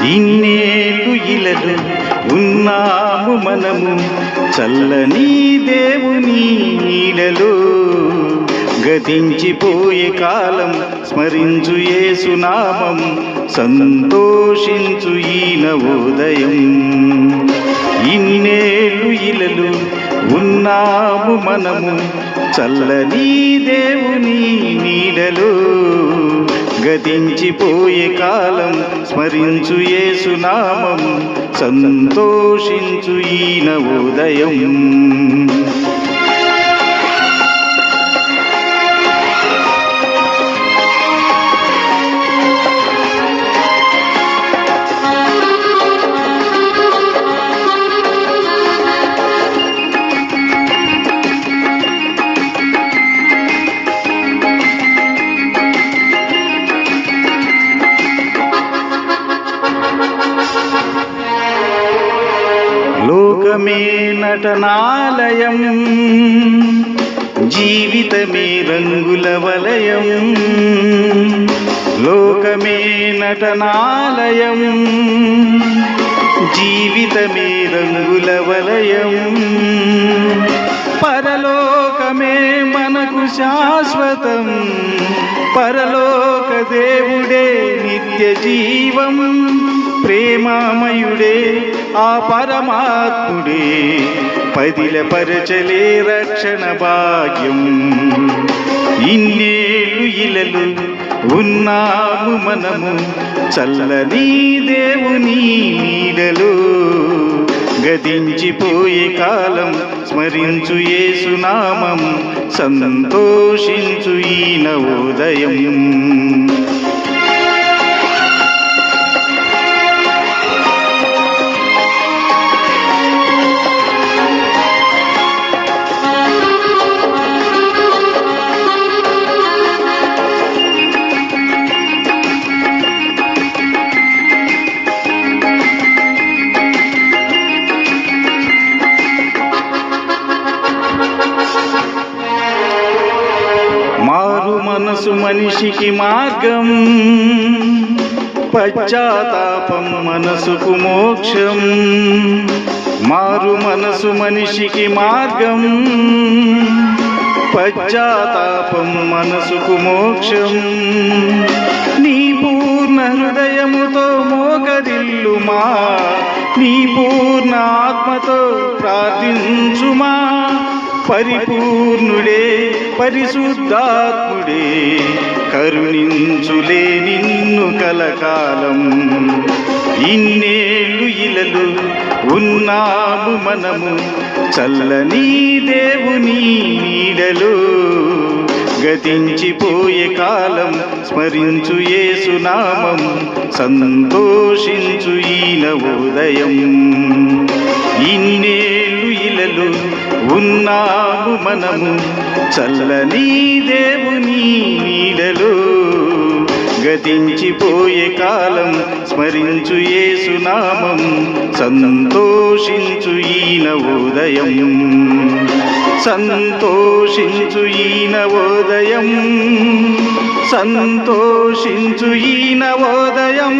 ఇన్నేళ్ళు ఇలలు ఉన్నాము మనము చల్లని దేవుని నీడలో. గతించిపోయే కాలం స్మరించు యేసునామం, సంతోషించు ఈ నవోదయం. ఇన్నేళ్ళు ఇలలు ఉన్నాము మనము చల్లని దేవుని నీడలో. గతించిపోయే కాలం స్మరించు యేసునామం, సంతోషించు ఈ నవోదయం. లోకమే నటనాలయం, జీవితమే రంగుల వలయం. లోకమే నటనాలయం, జీవితమే రంగుల వలయం. పరలోకమే మనకు శాశ్వతం, పరలోక దేవుడే నిత్య జీవం. ప్రేమామయుడే ఆ పరమాత్ముడే, పదిలపరచలే రక్షణ భాగ్యం. ఇన్నేళ్ళు ఇలలు ఉన్నాము మనము చల్లని దేవుని నీడలో. గతించిపోయే కాలం స్మరించు యేసునామం, సంతోషించు ఈ నవోదయం. మారు మనసు మనిషికి మార్గం, పశ్చాత్తాపం మనసుకు మోక్షం. మారు మనసు మనిషికి మార్గం, పశ్చాత్తాపం మనసుకు మోక్షం. నీ పూర్ణ హృదయముతో మోకరిల్లుమా, నీ పూర్ణ ఆత్మతో ప్రార్థించుమా. పరిపూర్ణుడే పరిశుద్ధాత్ముడే, కరుణించులే నిన్ను కలకాలం. ఇన్నేళ్ళు ఇలలు ఉన్నాము మనము చల్లని దేవుని నీడలో. గతించిపోయే కాలం స్మరించు యేసునామం, సంతోషించు ఈ నవోదయం. ఇన్నేళ్ళు ఇలలు ఉన్నాము మనము చల్లని దేవుని నీడలో. గతించిపోయే కాలం స్మరించు యేసునామం, సంతోషించు ఈ నవోదయం. సంతోషించు ఈ నవోదయం, సంతోషించు ఈ నవోదయం.